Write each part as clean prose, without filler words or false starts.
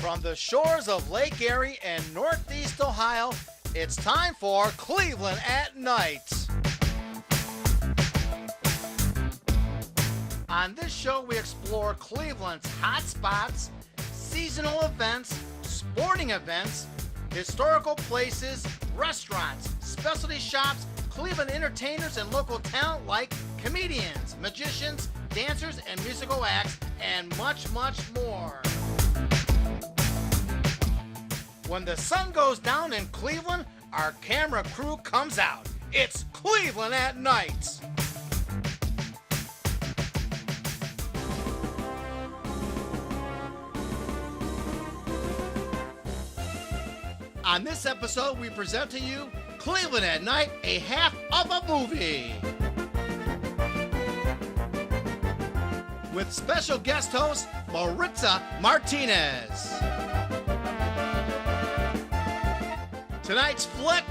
From the shores of Lake Erie and Northeast Ohio, it's time for Cleveland at Night. On this show, we explore Cleveland's hot spots, seasonal events, sporting events, historical places, restaurants, specialty shops, Cleveland entertainers, and local talent like comedians, magicians, dancers, and musical acts, and much, much more. When the sun goes down in Cleveland, our camera crew comes out. It's Cleveland at Night. On this episode, we present to you Cleveland at Night, a half of a movie. With special guest host, Maritza Martinez. Tonight's flick,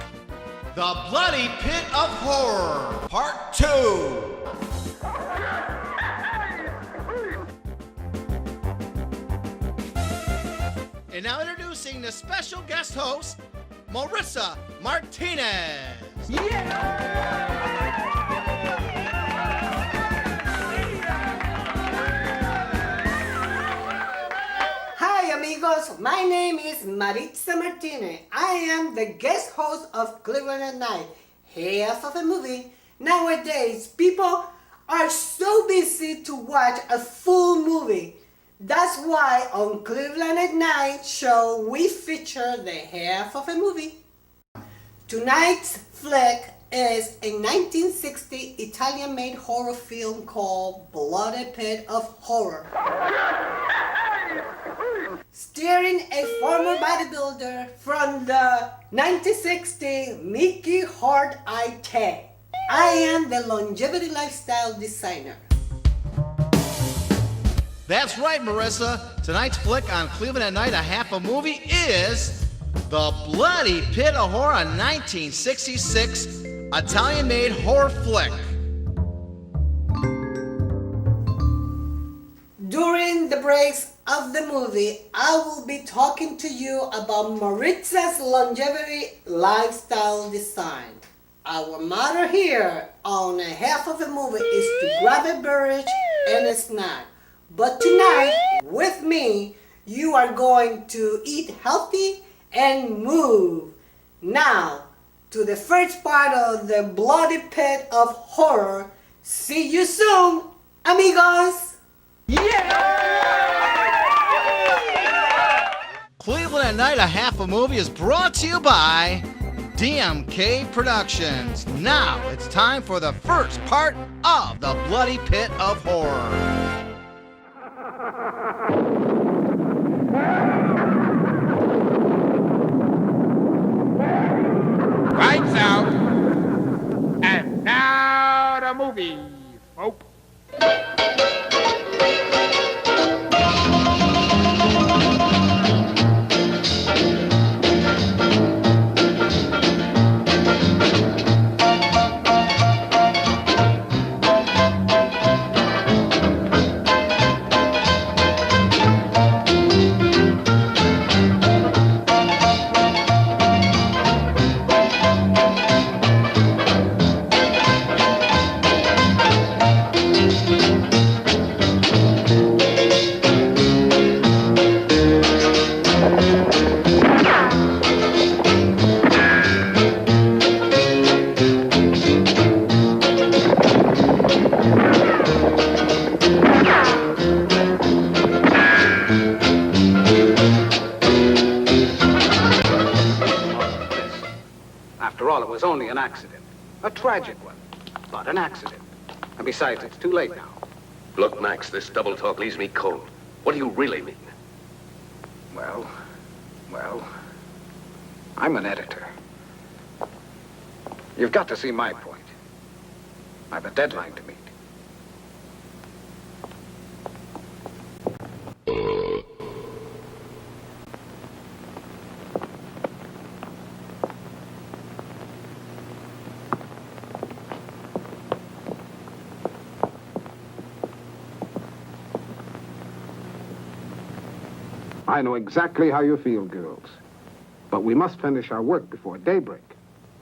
The Bloody Pit of Horror, Part 2. And now introducing the special guest host, Maritza Martinez. Yeah! Amigos, my name is Maritza Martinez. I am the guest host of Cleveland at Night, half of a movie. Nowadays, people are so busy to watch a full movie. That's why on Cleveland at Night show, we feature the half of a movie. Tonight's flick is a 1960 Italian-made horror film called Bloody Pit of Horror. Starring a former bodybuilder from the 1960 Mickey Hard-Eye Tag. I am the longevity lifestyle designer. That's right, Marissa. Tonight's flick on Cleveland at Night, a half a movie, is The Bloody Pit of Horror, a 1966 Italian-made horror flick. During the breaks of the movie, I will be talking to you about Maritza's longevity lifestyle design. Our motto here on a half of a movie is to grab a beverage and a snack. But tonight, with me, you are going to eat healthy and move. Now, to the first part of the Bloody Pit of Horror. See you soon, amigos! Cleveland at Night, a half a movie is brought to you by Dmk Productions. Now it's time for the first part of The Bloody Pit of Horror. Lights out. And now the movie, folks. Only an accident. A tragic one, but an accident. And besides, it's too late now. Look, Max, this double talk leaves me cold. What do you really mean? Well, I'm an editor. You've got to see my point. I've a deadline to meet. I know exactly how you feel, girls. But we must finish our work before daybreak.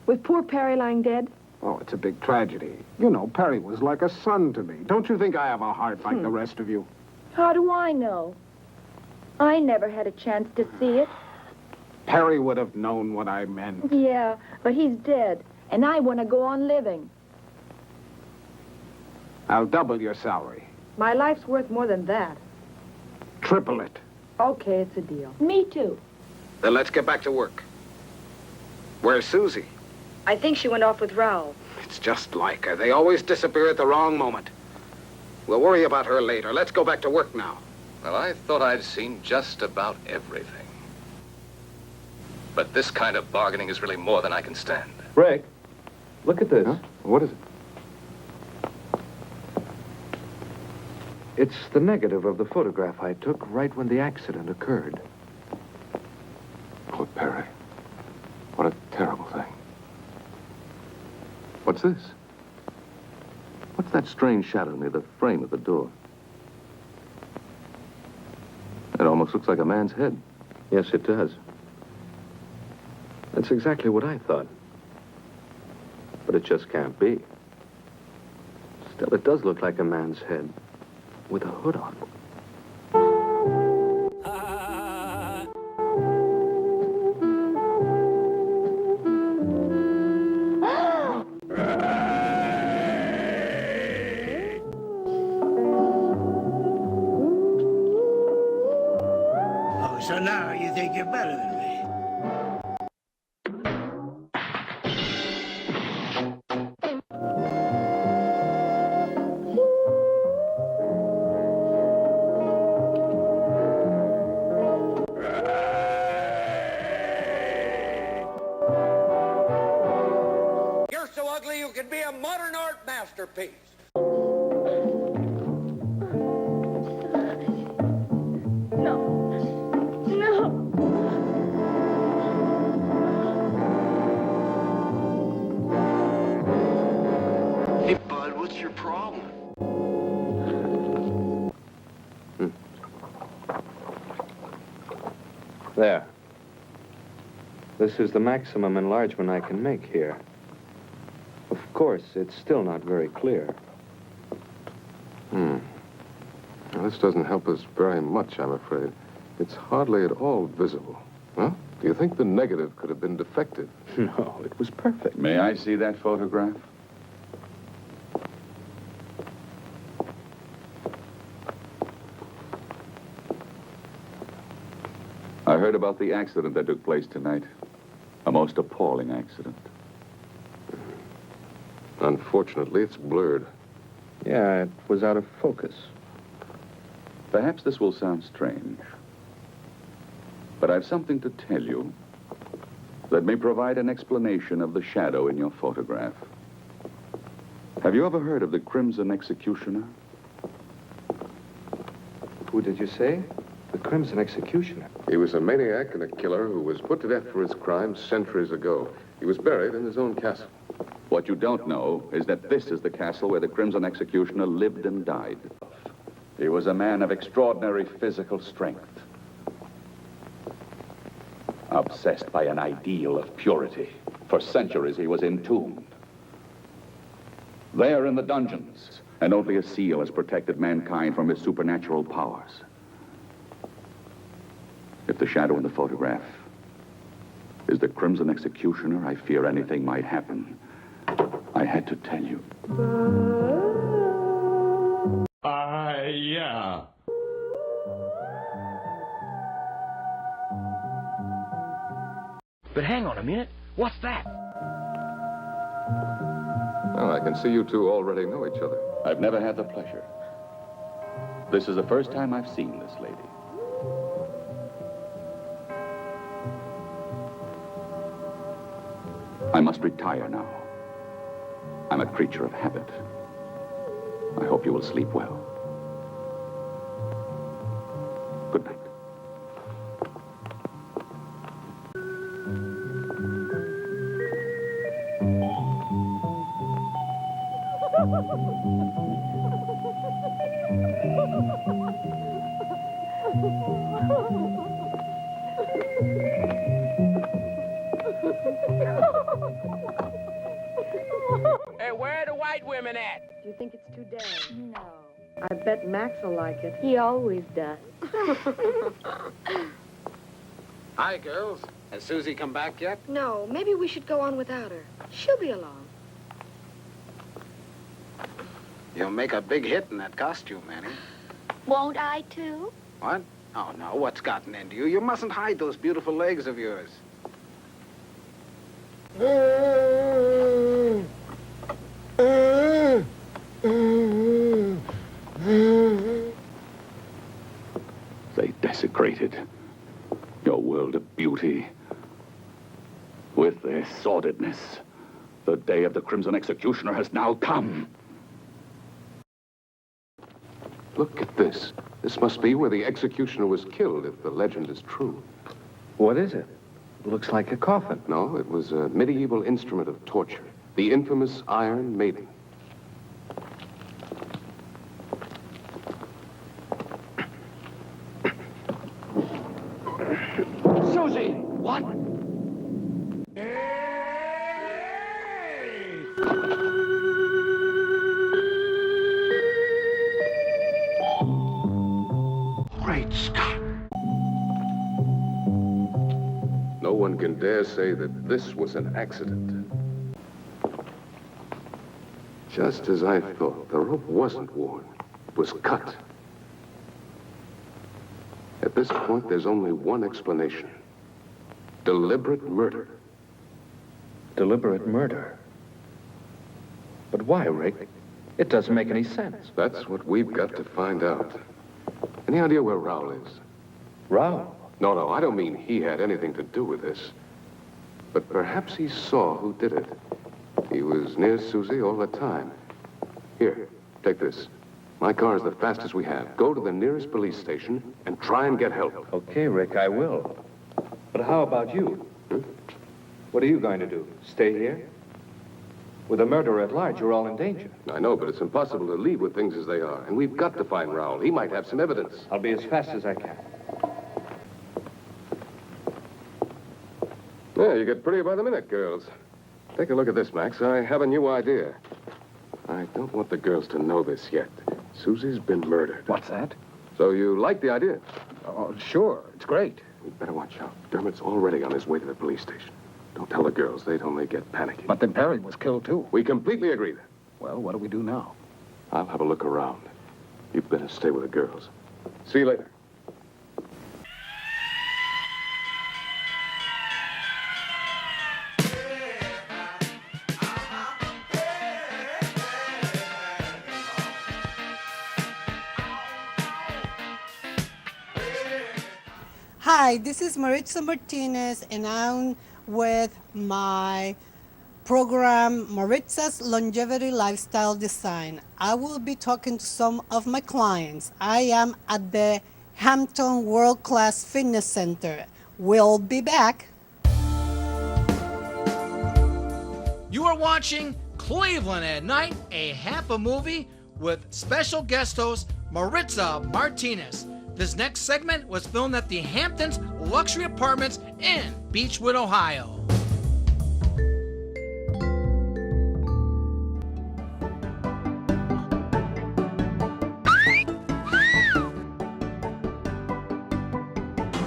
With poor Perry lying dead? Oh, it's a big tragedy. You know, Perry was like a son to me. Don't you think I have a heart like the rest of you? How do I know? I never had a chance to see it. Perry would have known what I meant. Yeah, but he's dead, and I want to go on living. I'll double your salary. My life's worth more than that. Triple it. Okay, it's a deal. Me too. Then let's get back to work. Where's Susie? I think she went off with Raoul. It's just like her. They always disappear at the wrong moment. We'll worry about her later. Let's go back to work now. Well, I thought I'd seen just about everything. But this kind of bargaining is really more than I can stand. Rick, look at this. Huh? What is it? It's the negative of the photograph I took right when the accident occurred. Oh, Perry. What a terrible thing. What's this? What's that strange shadow near the frame of the door? It almost looks like a man's head. Yes, it does. That's exactly what I thought. But it just can't be. Still, it does look like a man's head with a hood on. Oh, so now you think you're better than me? You're so ugly you could be a modern art masterpiece. Hey, bud, what's your problem? There. This is the maximum enlargement I can make here. Of course, it's still not very clear. Now, this doesn't help us very much, I'm afraid. It's hardly at all visible. Huh? Do you think the negative could have been defective? No, it was perfect. May I see that photograph? I heard about the accident that took place tonight. A most appalling accident. Unfortunately, it's blurred. Yeah, it was out of focus. Perhaps this will sound strange, but I've something to tell you that may provide an explanation of the shadow in your photograph. Have you ever heard of the Crimson Executioner? Who did you say? The Crimson Executioner. He was a maniac and a killer who was put to death for his crimes centuries ago. He was buried in his own castle. What you don't know is that this is the castle where the Crimson Executioner lived and died. He was a man of extraordinary physical strength, obsessed by an ideal of purity. For centuries, he was entombed. There in the dungeons, and only a seal has protected mankind from his supernatural powers. If the shadow in the photograph is the Crimson Executioner, I fear anything might happen. I had to tell you. Yeah. But hang on a minute. What's that? Well, I can see you two already know each other. I've never had the pleasure. This is the first time I've seen this lady. I must retire now. I'm a creature of habit. I hope you will sleep well. Good night. Hey, where are the white women at? Do you think it's too damn? No. I bet Max will like it. He always does. Hi, girls. Has Susie come back yet? No, maybe we should go on without her. She'll be along. You'll make a big hit in that costume, Annie. Won't I, too? What? Oh, no. What's gotten into you? You mustn't hide those beautiful legs of yours. They desecrated your world of beauty with their sordidness. The day of the Crimson Executioner has now come. Look at this. This must be where the executioner was killed, if the legend is true. What is it? Looks like a coffin. No, it was a medieval instrument of torture. The infamous Iron Maiden. Susie! What? Great Scott! No one can dare say that this was an accident. Just as I thought, the rope wasn't worn. It was cut. At this point, there's only one explanation. Deliberate murder. Deliberate murder. But why, Rick? It doesn't make any sense. That's what we've got to find out. Any idea where Raoul is? Raoul? No, I don't mean he had anything to do with this. But perhaps he saw who did it. He was near Susie all the time. Here, take this. My car is the fastest we have. Go to the nearest police station and try and get help. Okay, Rick, I will. But how about you? What are you going to do? Stay here? With a murderer at large, you're all in danger. I know, but it's impossible to leave with things as they are. And we've got to find Raoul. He might have some evidence. I'll be as fast as I can. Yeah, you get prettier by the minute, girls. Take a look at this, Max. I have a new idea. I don't want the girls to know this yet. Susie's been murdered. What's that? So you like the idea? Oh, sure. It's great. We'd better watch out. Dermot's already on his way to the police station. Don't tell the girls. They'd only get panicky. But then Perry was killed, too. We completely agree then. Well, what do we do now? I'll have a look around. You better stay with the girls. See you later. Hi, this is Maritza Martinez, and I'm with my program, Maritza's Longevity Lifestyle Design. I will be talking to some of my clients. I am at the Hampton World Class Fitness Center. We'll be back. You are watching Cleveland at Night, a half a movie with special guest host Maritza Martinez. This next segment was filmed at the Hamptons Luxury Apartments in Beechwood, Ohio.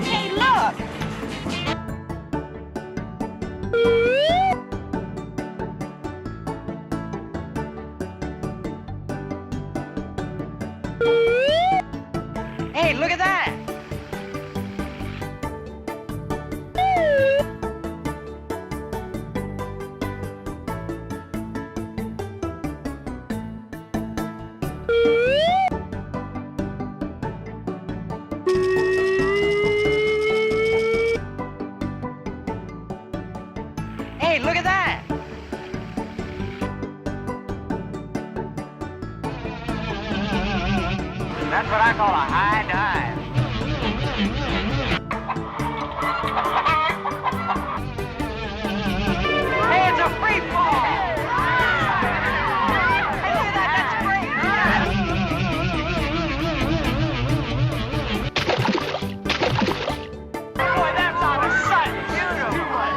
Hey, look! Hey, look at that! Hey, look at that! That's what I call a high dive. Hey, it's a free fall! Hey, look at that, that's great! Boy, that's out of sight, beautiful!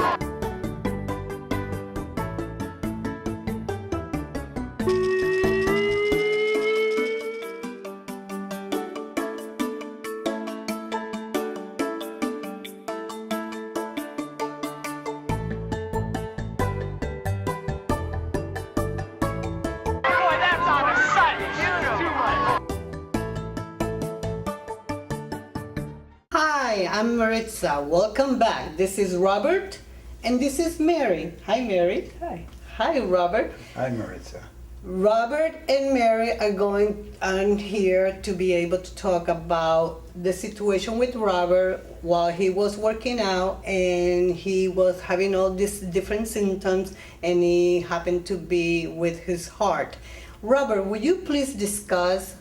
Hi, I'm Maritza. Welcome back. This is Robert, and this is Mary. Hi, Mary. Hi. Hi, Robert. Hi, Maritza. Robert and Mary are going on here to be able to talk about the situation with Robert while he was working out and he was having all these different symptoms and he happened to be with his heart. Robert, would you please discuss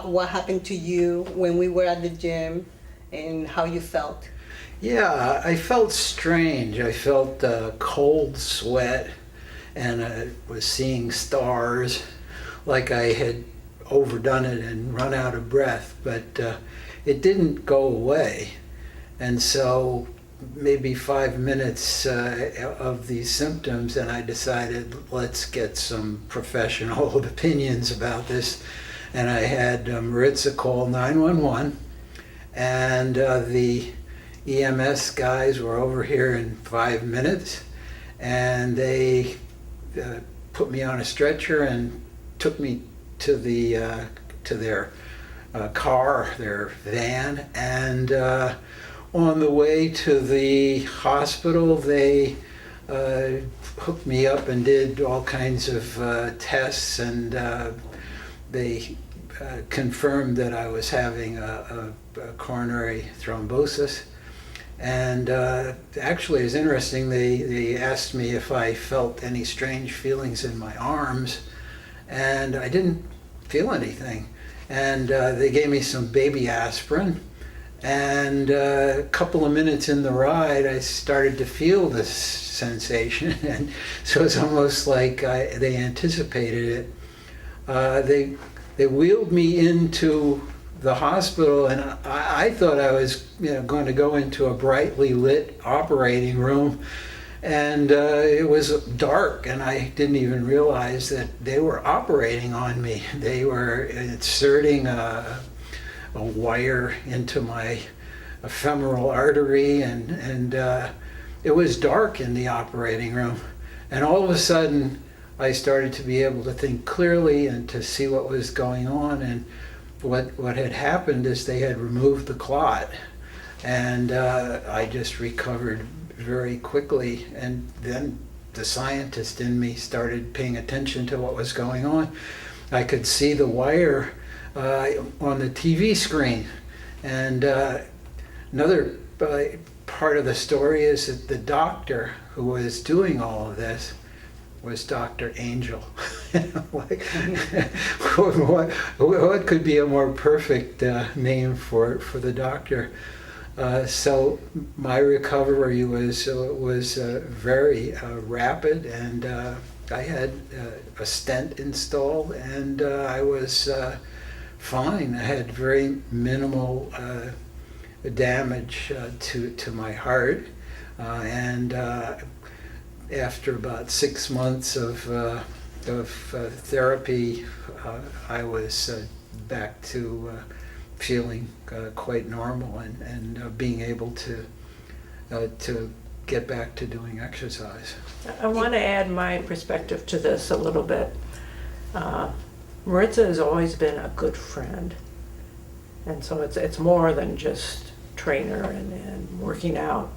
what happened to you when we were at the gym and how you felt? Yeah, I felt strange. I felt cold sweat and I was seeing stars, like I had overdone it and run out of breath, but it didn't go away. And so maybe 5 minutes of these symptoms and I decided, let's get some professional opinions about this. And I had Maritza call 911 and the EMS guys were over here in 5 minutes and they put me on a stretcher and took me to their car, their van, and on the way to the hospital they hooked me up and did all kinds of tests, and they confirmed that I was having a coronary thrombosis. And actually, it's interesting, they asked me if I felt any strange feelings in my arms, and I didn't feel anything. And they gave me some baby aspirin, and a couple of minutes in the ride, I started to feel this sensation, and so it's almost like they anticipated it. They wheeled me into the hospital, and I thought I was going to go into a brightly lit operating room, and it was dark, and I didn't even realize that they were operating on me. They were inserting a wire into my femoral artery, and it was dark in the operating room, and all of a sudden I started to be able to think clearly and to see what was going on. And what had happened is they had removed the clot, and I just recovered very quickly. And then the scientist in me started paying attention to what was going on. I could see the wire on the TV screen. And another part of the story is that the doctor who was doing all of this was Dr. Angel. Like, what could be a more perfect name for the doctor? So my recovery was very rapid, and I had a stent installed, and I was fine. I had very minimal damage to my heart, and after about 6 months of therapy, I was back to feeling quite normal and being able to get back to doing exercise. I want to add my perspective to this a little bit. Maritza has always been a good friend, and so it's more than just trainer and working out.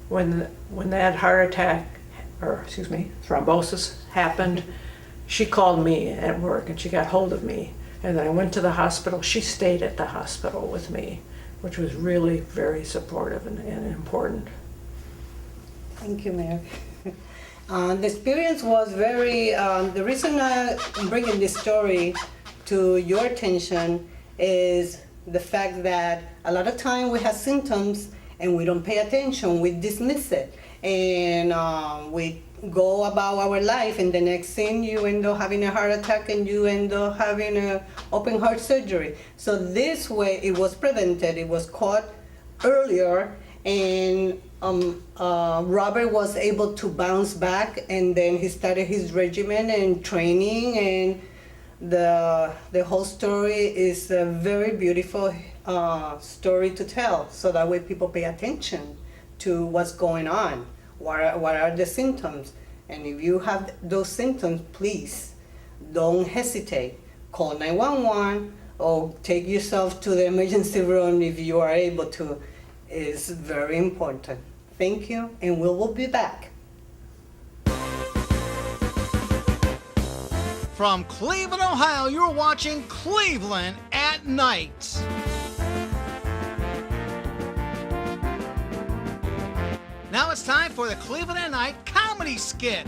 When that heart attack, or excuse me, thrombosis happened, she called me at work and she got hold of me. And then I went to the hospital. She stayed at the hospital with me, which was really very supportive and important. Thank you, Mary. The experience was very, the reason I'm bringing this story to your attention is the fact that a lot of time we have symptoms and we don't pay attention, we dismiss it. And we go about our life, and the next thing you end up having a heart attack and you end up having an open heart surgery. So this way it was prevented, it was caught earlier, and Robert was able to bounce back, and then he started his regimen and training, and the whole story is a very beautiful story to tell, so that way people pay attention to what's going on. What are the symptoms? And if you have those symptoms, please don't hesitate. Call 911 or take yourself to the emergency room if you are able to, is very important. Thank you, and we will be back. From Cleveland, Ohio, you're watching Cleveland at Night. Now it's time for the Cleveland at Night comedy skit.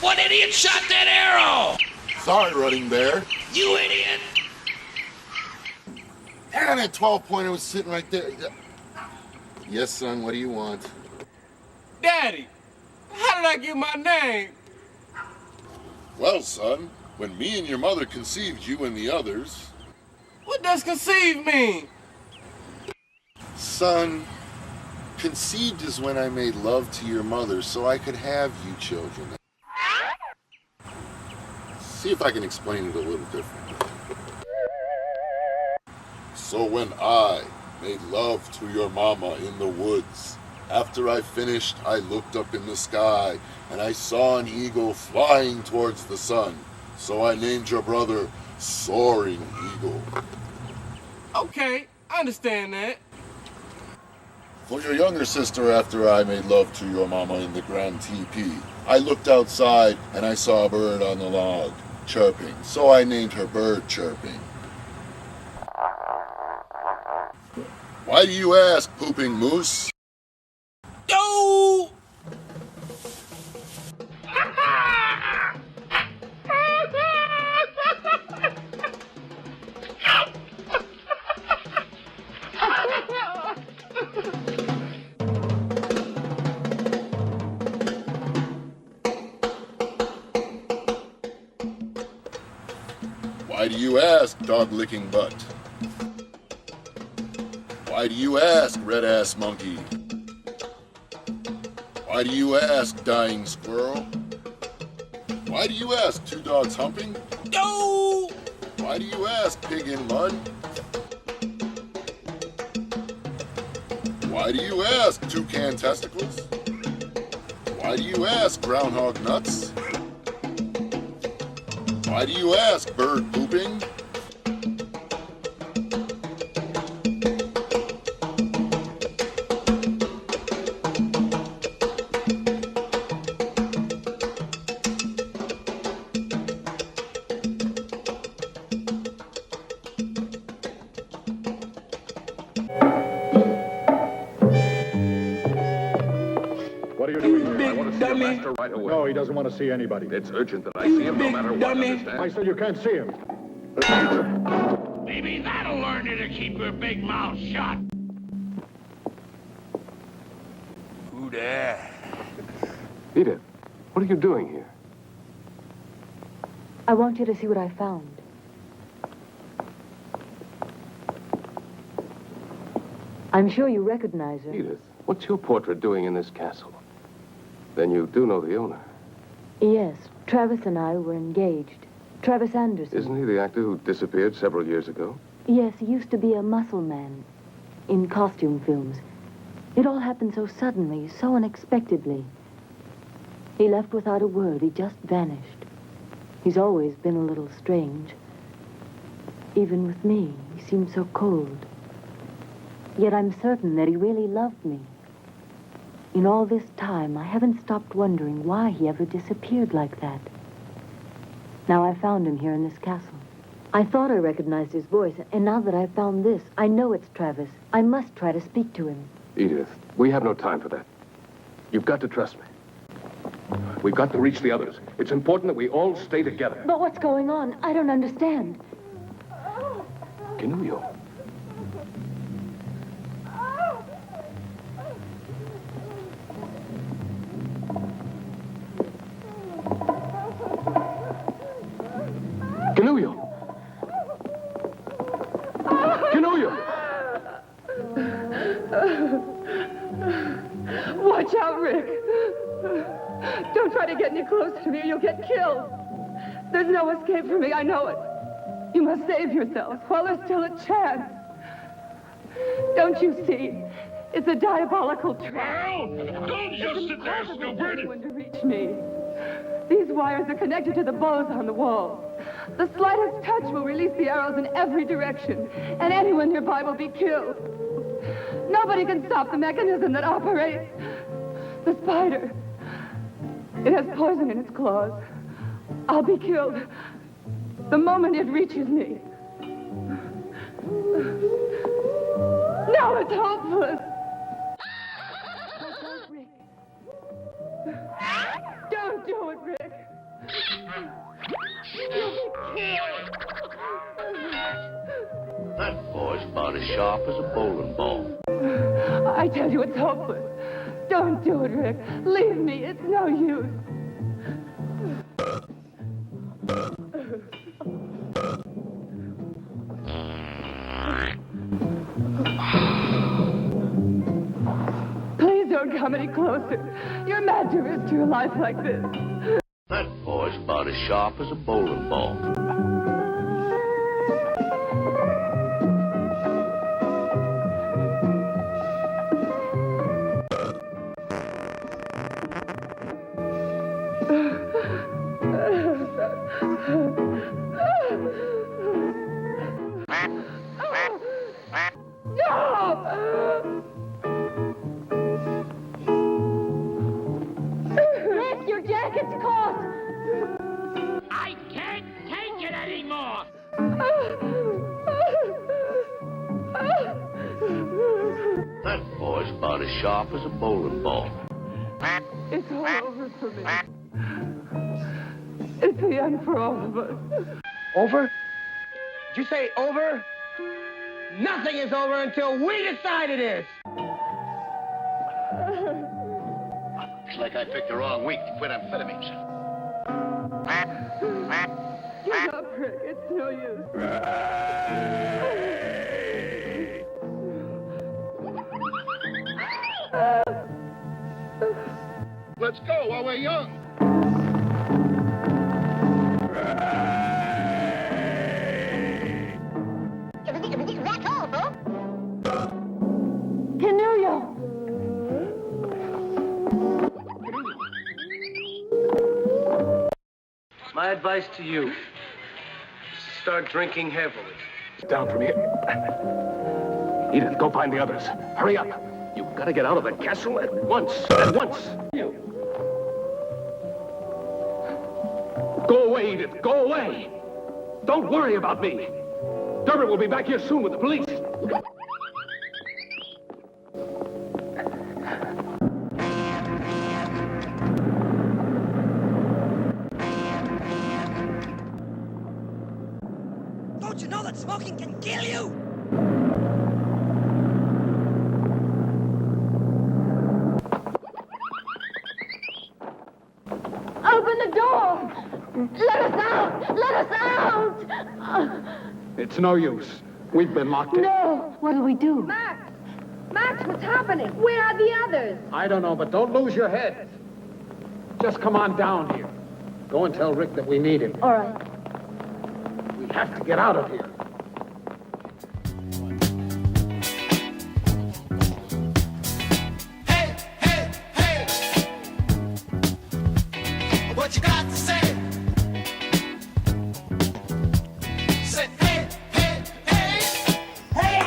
What idiot shot that arrow? Sorry, Running Bear. You idiot! And that 12-pointer was sitting right there. Yes, son, what do you want? Daddy, how did I get my name? Well, son, when me and your mother conceived you and the others... What does conceive mean? Son, conceived is when I made love to your mother so I could have you children. See if I can explain it a little differently. So when I made love to your mama in the woods, after I finished, I looked up in the sky and I saw an eagle flying towards the sun. So I named your brother Soaring Eagle. Okay, I understand that. For your younger sister, after I made love to your mama in the Grand Teepee, I looked outside and I saw a bird on the log, chirping. So I named her Bird Chirping. Why do you ask, Pooping Moose? Yo! Why do you ask, Dog-Licking Butt? Why do you ask, Red-Ass Monkey? Why do you ask, Dying Squirrel? Why do you ask, Two Dogs Humping? Yo! Why do you ask, Pig in Mud? Why do you ask, Toucan Testicles? Why do you ask, Groundhog Nuts? Why do you ask, Bird Pooping? What are you doing here? I want to see your master right away. No, he doesn't want to see anybody. It's urgent that I see him no matter what, understand? I said you can't see him. Maybe that'll learn you to keep your big mouth shut. Who there? Edith, what are you doing here? I want you to see what I found. I'm sure you recognize her. Edith, what's your portrait doing in this castle? Then you do know the owner. Yes, Travis and I were engaged. Travis Anderson. Isn't he the actor who disappeared several years ago? Yes, he used to be a muscle man in costume films. It all happened so suddenly, so unexpectedly. He left without a word. He just vanished. He's always been a little strange. Even with me, he seemed so cold. Yet I'm certain that he really loved me. In all this time, I haven't stopped wondering why he ever disappeared like that. Now I found him here in this castle. I thought I recognized his voice, and now that I've found this, I know it's Travis. I must try to speak to him. Edith, we have no time for that. You've got to trust me. We've got to reach the others. It's important that we all stay together. But what's going on? I don't understand. Kinuyo. Kinuyo! Kinuyo! Watch out, Rick. Don't try to get any closer to me or you'll get killed. There's no escape for me, I know it. You must save yourselves while there's still a chance. Don't you see? It's a diabolical trap. Don't just sit there, stupid! Anyone to reach me. These wires are connected to the bows on the wall. The slightest touch will release the arrows in every direction, and anyone nearby will be killed. Nobody can stop the mechanism that operates. The spider. It has poison in its claws. I'll be killed the moment it reaches me. Now it's hopeless. Don't do it, Rick. You'll be killed. That boy's about as sharp as a bowling ball. I tell you, it's hopeless. Don't do it, Rick. Leave me. It's no use. Please don't come any closer. You're mad to risk your life like this. That boy's about as sharp as a bowling ball. Rick, your jacket's caught! I can't take it anymore! That boy's about as sharp as a bowling ball. It's all over for me. It's the end for all of us. Over? Did you say over? Nothing is over until we decide it is! Looks like I picked the wrong week to quit amphetamines. Give up, Rick. It's no use. Let's go while we're young. That's all, folks. Kinuyo! My advice to you, start drinking heavily. Down from here. Edith, go find the others. Hurry up. You've got to get out of the castle at once. At once. Go away, Edith. Go away. Don't worry about me. Durbin will be back here soon with the police. Don't you know that smoking can kill you? Let us out! Let us out! It's no use. We've been locked in. No! What'll we do? Max! Max, what's happening? Where are the others? I don't know, but don't lose your head. Just come on down here. Go and tell Rick that we need him. All right. We have to get out of here. What you got to say? Say hey, hey, hey. Hey,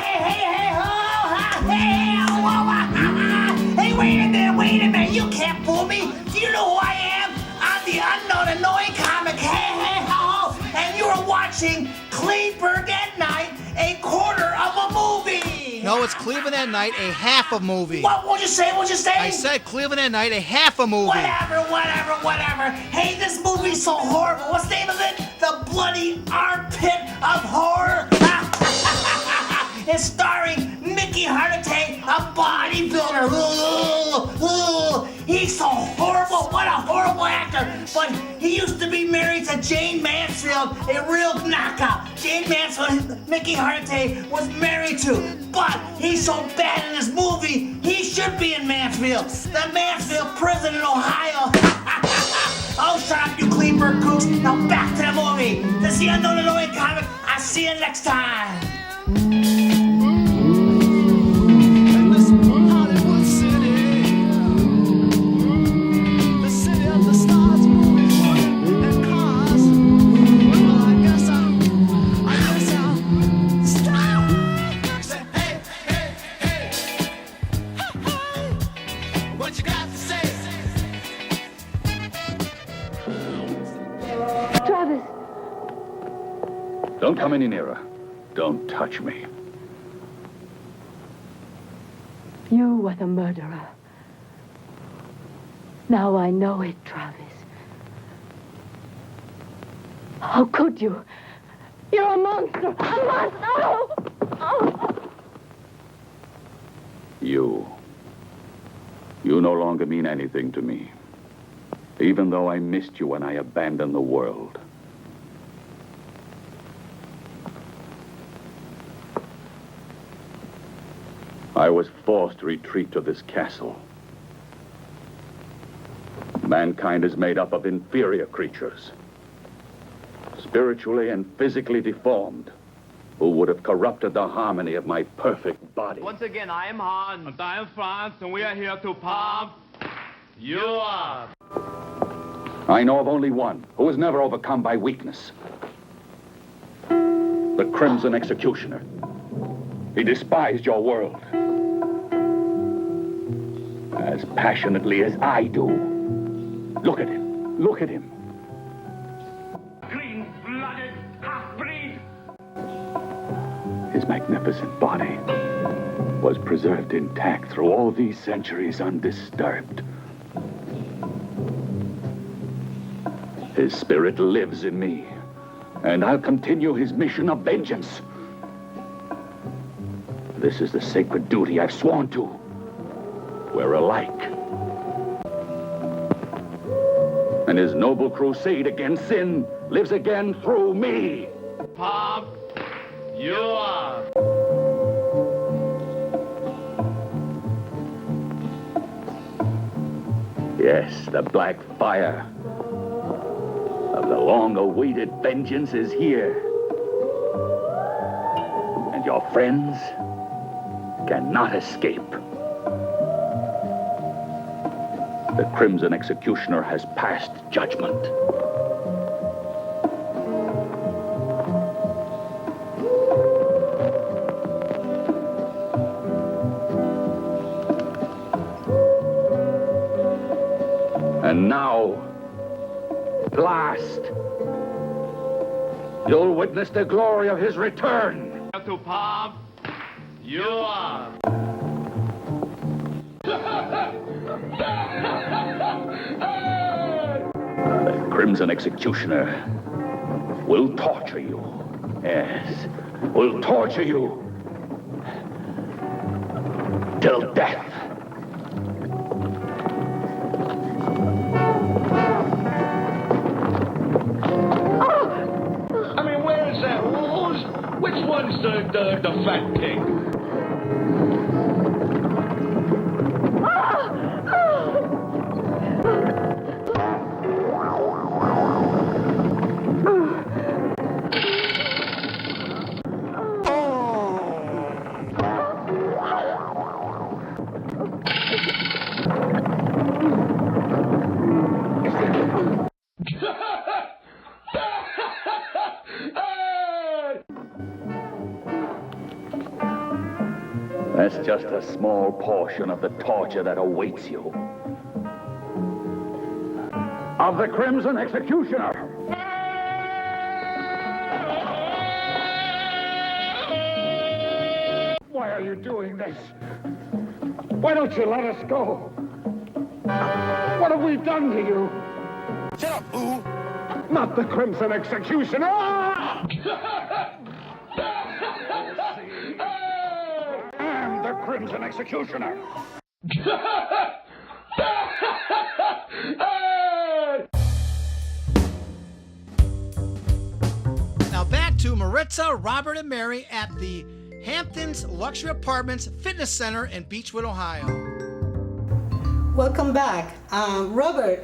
ho, ha, hey, oh, hey, wait a minute, you can't fool me. Do you know who I am? I'm the unknown annoying comic, hey, ho, and you are watching Cleanburg at Night, a quarter of a movie. No, it's Cleveland at Night, a half a movie. What'd you say? I said Cleveland at Night, a half a movie. Whatever. Hey, this movie's so horrible. What's the name of it? The Bloody Armpit of Horror. It's starring Mickey Hardite, a bodybuilder. He's so horrible. What a horrible actor. But he used to be married to Jane Mansfield, a real knockout. Jane Mansfield, Mickey Hardite was married to. But he's so bad in this movie, he should be in Mansfield. The Mansfield prison in Ohio. Oh, shut up, you Cleanburg kooks. Now back to the movie. This is the Unknown Annoying Comic. I'll see you next time. Don't come any nearer. Don't touch me. You were the murderer. Now I know it, Travis. How could you? You're a monster! A monster! Oh! You no longer mean anything to me. Even though I missed you when I abandoned the world. I was forced to retreat to this castle. Mankind is made up of inferior creatures, spiritually and physically deformed, who would have corrupted the harmony of my perfect body. Once again, I am Hans. And I am Franz, and we are here to pump you up. I know of only one who was never overcome by weakness. The Crimson Executioner. He despised your world. As passionately as I do. Look at him. Look at him. Clean-blooded half-breed. His magnificent body was preserved intact through all these centuries undisturbed. His spirit lives in me, and I'll continue his mission of vengeance. This is the sacred duty I've sworn to. We're alike. And his noble crusade against sin lives again through me. Pump you up. Yes, the black fire of the long-awaited vengeance is here. And your friends cannot escape. The Crimson Executioner has passed judgment. And now, at last, you'll witness the glory of his return. To pump you up. The Crimson Executioner will torture you. Yes, will torture you till death. like the fat pig. That's just a small portion of the torture that awaits you. Of the Crimson Executioner. Why are you doing this? Why don't you let us go? What have we done to you? Shut up, Boo! Not the Crimson Executioner! I am the Crimson Executioner! Now back to Maritza, Robert, and Mary at the Hamptons Luxury Apartments Fitness Center in Beechwood, Ohio. Welcome back. Robert,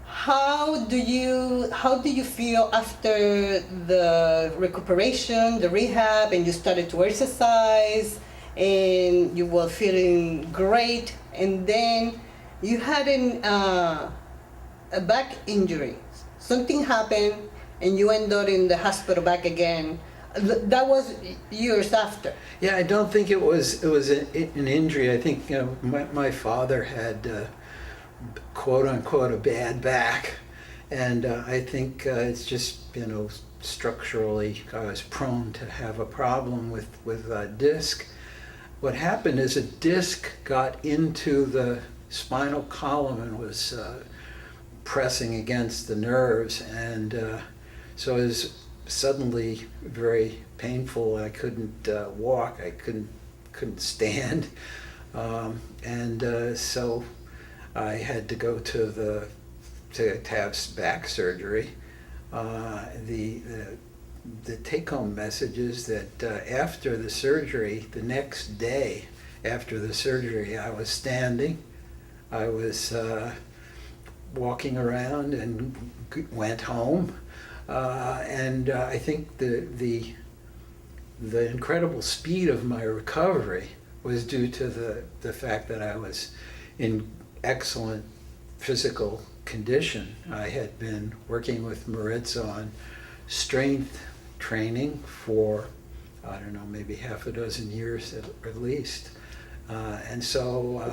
how do you feel after the recuperation, the rehab, and you started to exercise, and you were feeling great, and then you had a back injury. Something happened, and you ended up in the hospital back again. That was years after. Yeah, I don't think it was an injury. I think my father had quote unquote a bad back, and I think it's just structurally I was prone to have a problem with a disc. What happened is a disc got into the spinal column and was pressing against the nerves, and so it was suddenly very painful. I couldn't walk. I couldn't stand, and so I had to go to have back surgery. The take-home message is that after the surgery, the next day after the surgery, I was standing. I was walking around and went home. And I think the incredible speed of my recovery was due to the fact that I was in excellent physical condition. I had been working with Maritza on strength training for, I don't know, maybe half a dozen years at least. And so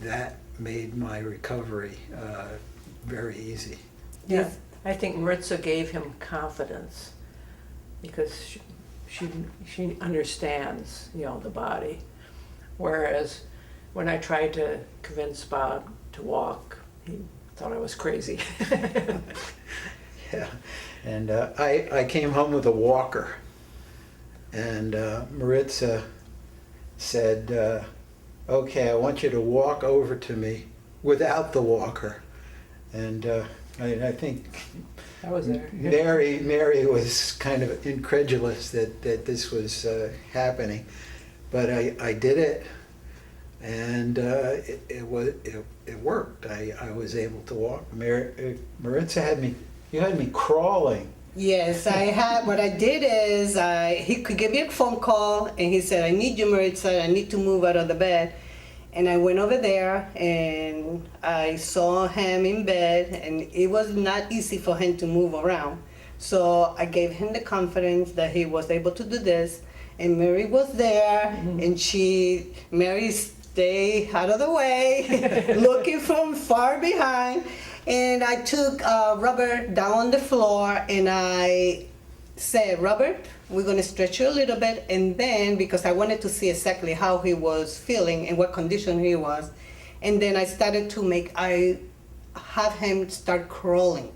that made my recovery very easy. Yeah, I think Maritza gave him confidence because she understands, the body. Whereas when I tried to convince Bob to walk, he thought I was crazy. Yeah, and I came home with a walker, and Maritza said, okay, I want you to walk over to me without the walker. And I think I was there. Mary was kind of incredulous that this was happening, but I did it, and it worked. I was able to walk. Maritza had me crawling. Yes, I had. What I did is he could give me a phone call, and he said, "I need you, Maritza. I need to move out of the bed." And I went over there, and I saw him in bed, and it was not easy for him to move around. So I gave him the confidence that he was able to do this, and Mary was there, and Mary stayed out of the way, looking from far behind. And I took Robert down on the floor, and I said, Robert, we're going to stretch you a little bit, and then, because I wanted to see exactly how he was feeling and what condition he was, and then I started to have him start crawling.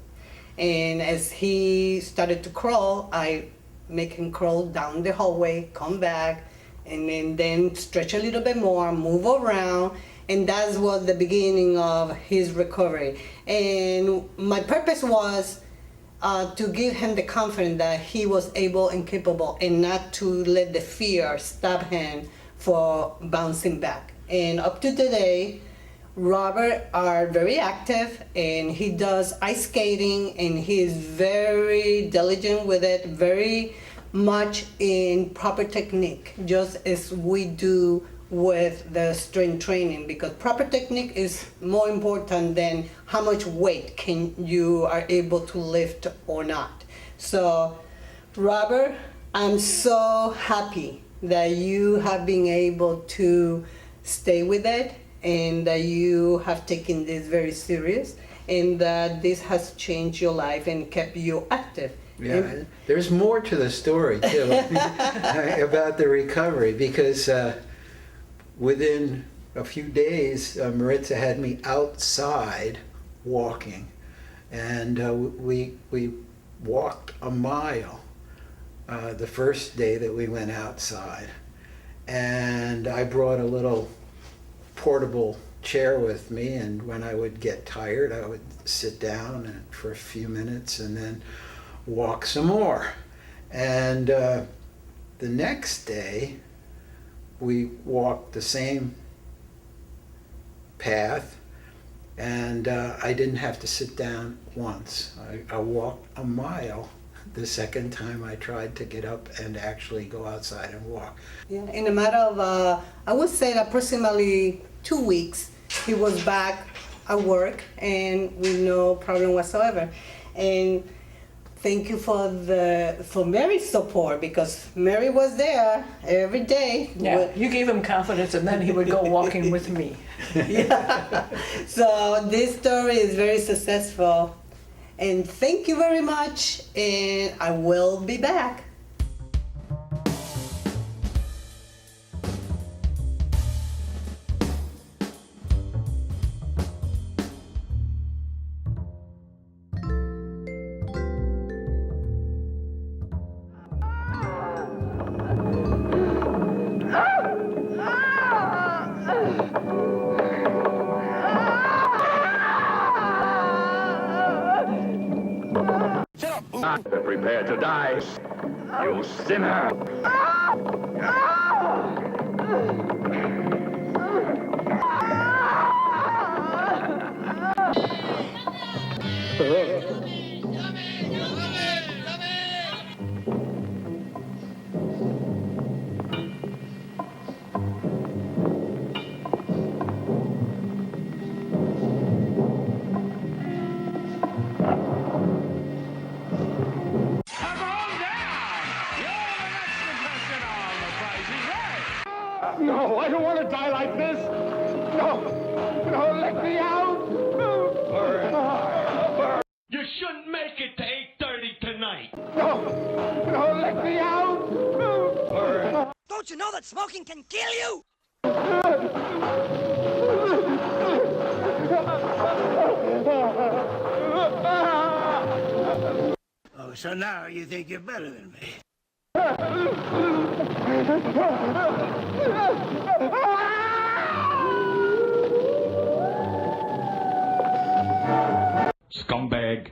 And as he started to crawl, I make him crawl down the hallway, come back, and then stretch a little bit more, move around, and that was the beginning of his recovery. And my purpose was to give him the confidence that he was able and capable, and not to let the fear stop him for bouncing back. And up to today, Robert are very active, and he does ice skating, and he is very diligent with it, very much in proper technique, just as we do with the strength training, because proper technique is more important than how much weight you are able to lift or not. So, Robert, I'm so happy that you have been able to stay with it, and that you have taken this very serious, and that this has changed your life and kept you active. Yeah, there's more to the story too about the recovery, because within a few days, Maritza had me outside walking, and we walked a mile the first day that we went outside, and I brought a little portable chair with me, and when I would get tired, I would sit down for a few minutes and then walk some more. And the next day, we walked the same path, and I didn't have to sit down once. I walked a mile the second time I tried to get up and actually go outside and walk. Yeah, in a matter of, I would say approximately 2 weeks, he was back at work and with no problem whatsoever. And thank you for Mary's support, because Mary was there every day. Yeah, you gave him confidence, and then he would go walking with me. Yeah. So this story is very successful. And thank you very much, and I will be back. Prepare to die, you sinner! No, I don't want to die like this. No, no, let me out. You shouldn't make it to 8:30 tonight. No, no, let me out. Don't you know that smoking can kill you? Oh, so now you think you're better than me? Scumbag.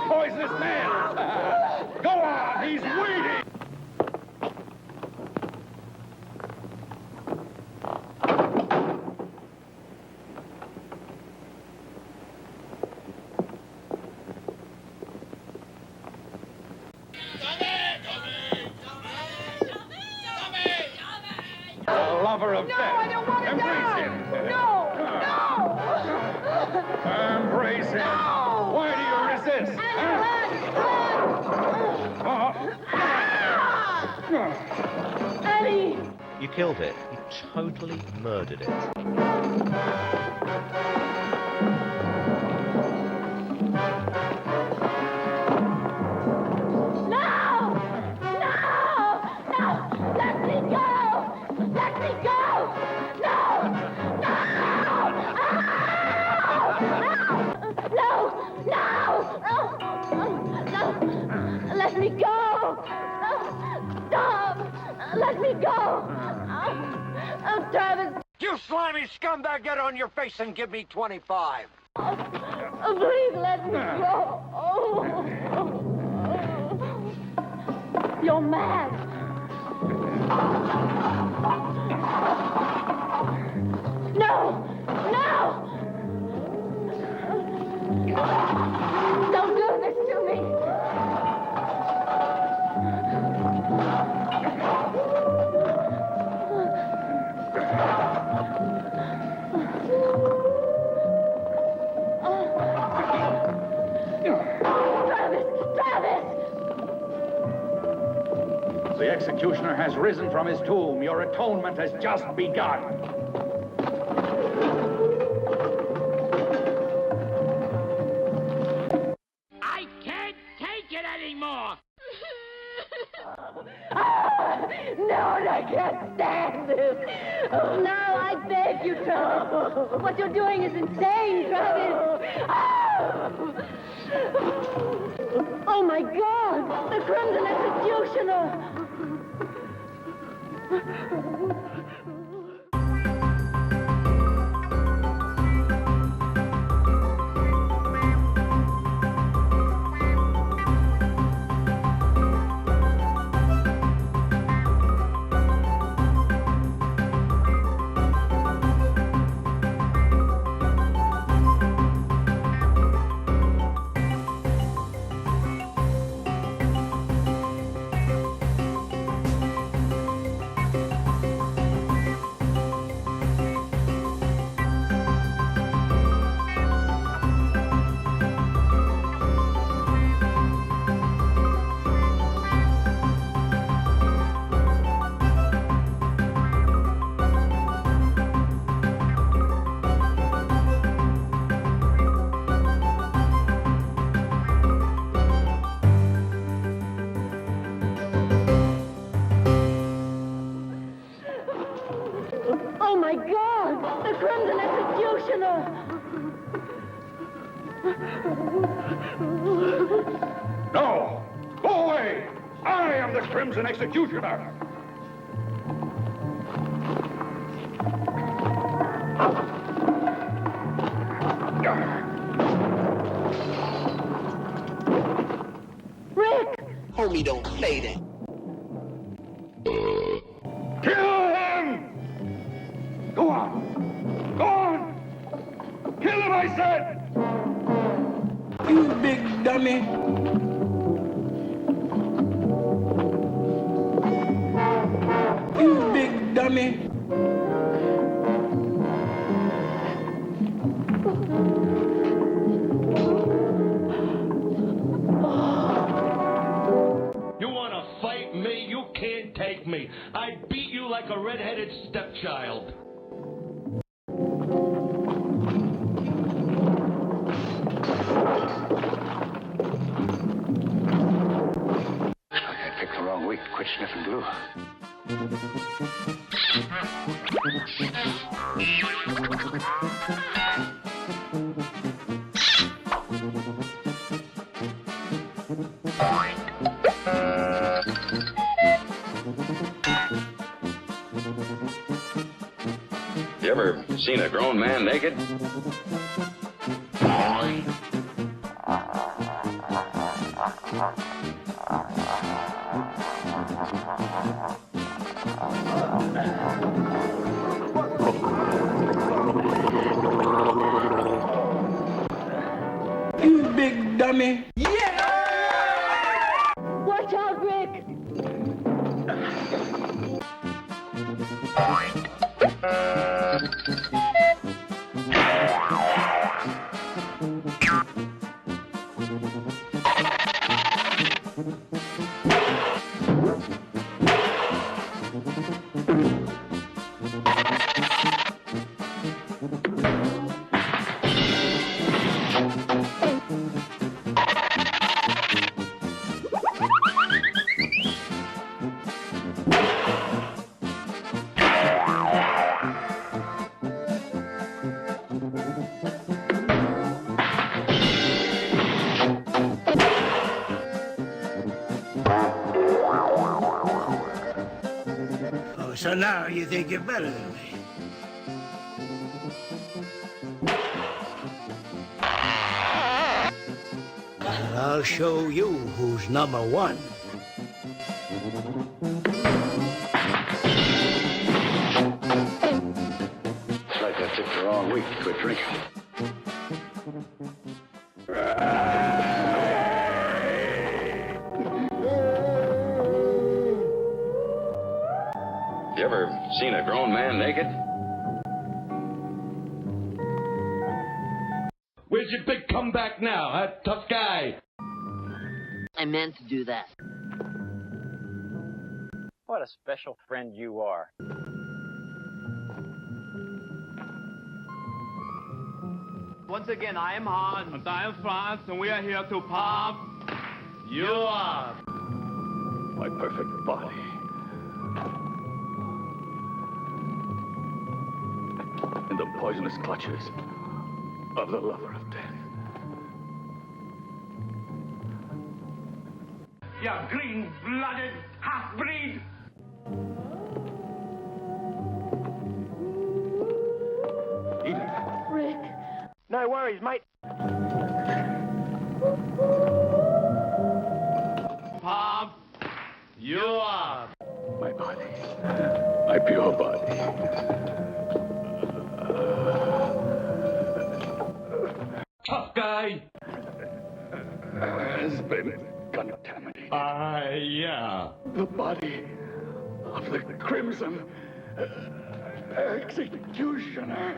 Poisonous man! Go on, he's waiting! The lover of death. I don't want to Embrace die. him. No! Embrace him. No! Why do you resist? Eddie! You killed it. You totally murdered it. me go! Travis! You slimy scumbag, get on your face and give me 25. Please let me go! You're mad! No! No! Don't do this to me! The executioner has risen from his tomb. Your atonement has just begun. I can't take it anymore! No, I can't stand this. Oh, no, I beg you, Travis. What you're doing is insane, Travis. Oh, my God. The Crimson Executioner. Oh, my God! The Crimson Executioner! No! Go away! I am the Crimson Executioner! Rick! Homie, don't say that. Kill him! Go on! Go on! Kill him, I said! You big dummy. You big dummy. You want to fight me? You can't take me. I beat you like a red-headed stepchild. I picked the wrong week to quit sniffing glue. You ever seen a grown man naked? You big dummy. Watch out, Rick! So now you think you're better than me. Well, I'll show you who's number one. Looks like I took the wrong week to quit drinking. You ever seen a grown man naked? Where's your big comeback now, huh, tough guy? I meant to do that. What a special friend you are. Once again, I am Han. And I am France, and we are here to pump you up. My perfect body. In the poisonous clutches of the lover of death. You green-blooded half-breed! Eat it. Rick. No worries, mate. Pump you up. My body. My pure body. Tough guy! Has been contaminated. Yeah. The body of the Crimson Executioner.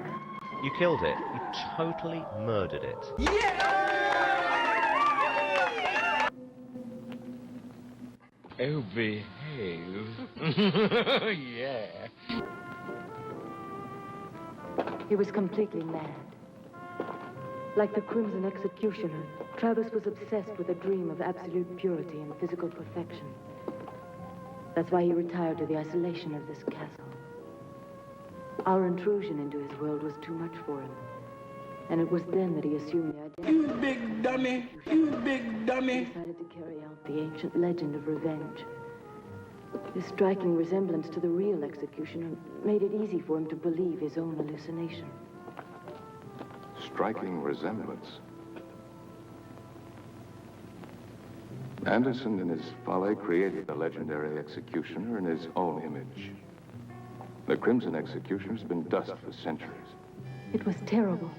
You killed it. You totally murdered it. Oh, behave. Yeah. He was completely mad. Like the Crimson Executioner, Travis was obsessed with a dream of absolute purity and physical perfection. That's why he retired to the isolation of this castle. Our intrusion into his world was too much for him. And it was then that he assumed the identity. You big dummy! You big dummy! He decided to carry out the ancient legend of revenge. His striking resemblance to the real executioner made it easy for him to believe his own hallucination. Striking resemblance. Anderson, in his folly, created the legendary executioner in his own image. The Crimson Executioner's been dust for centuries. It was terrible.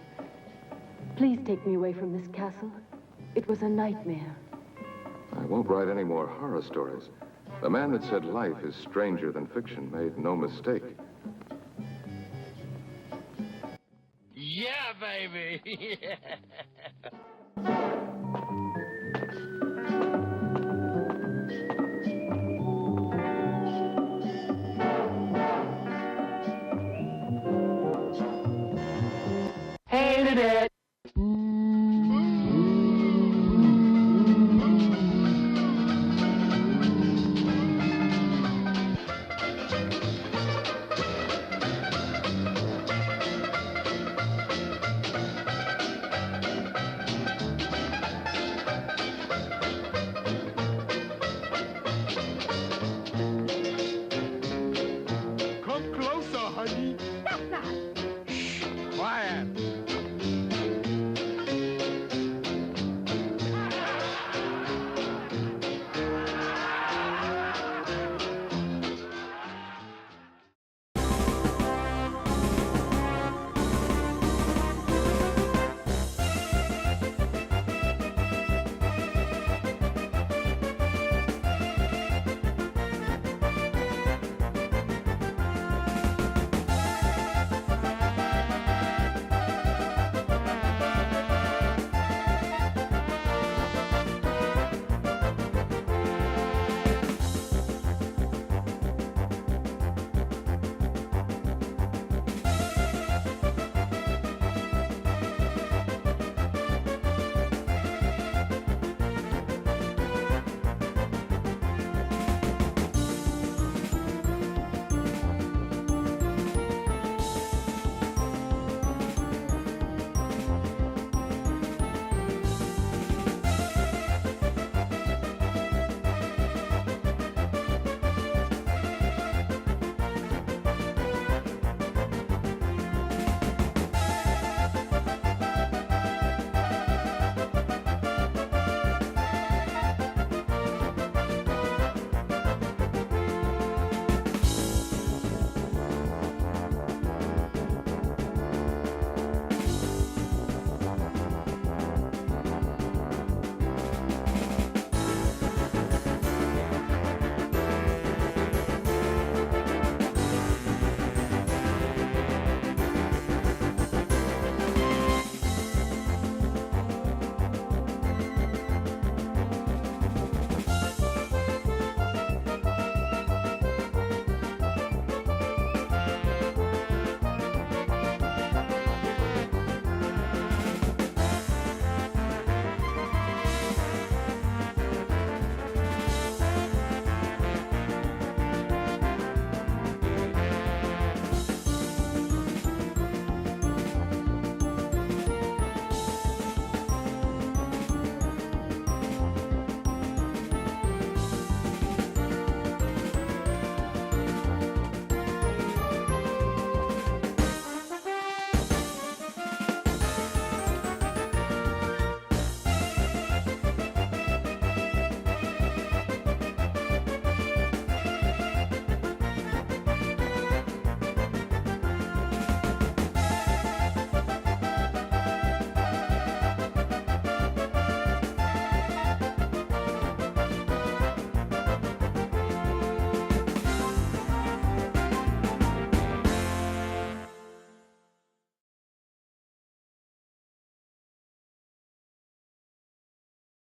Please take me away from this castle. It was a nightmare. I won't write any more horror stories. The man that said life is stranger than fiction made no mistake. Yeah, baby! Hated it!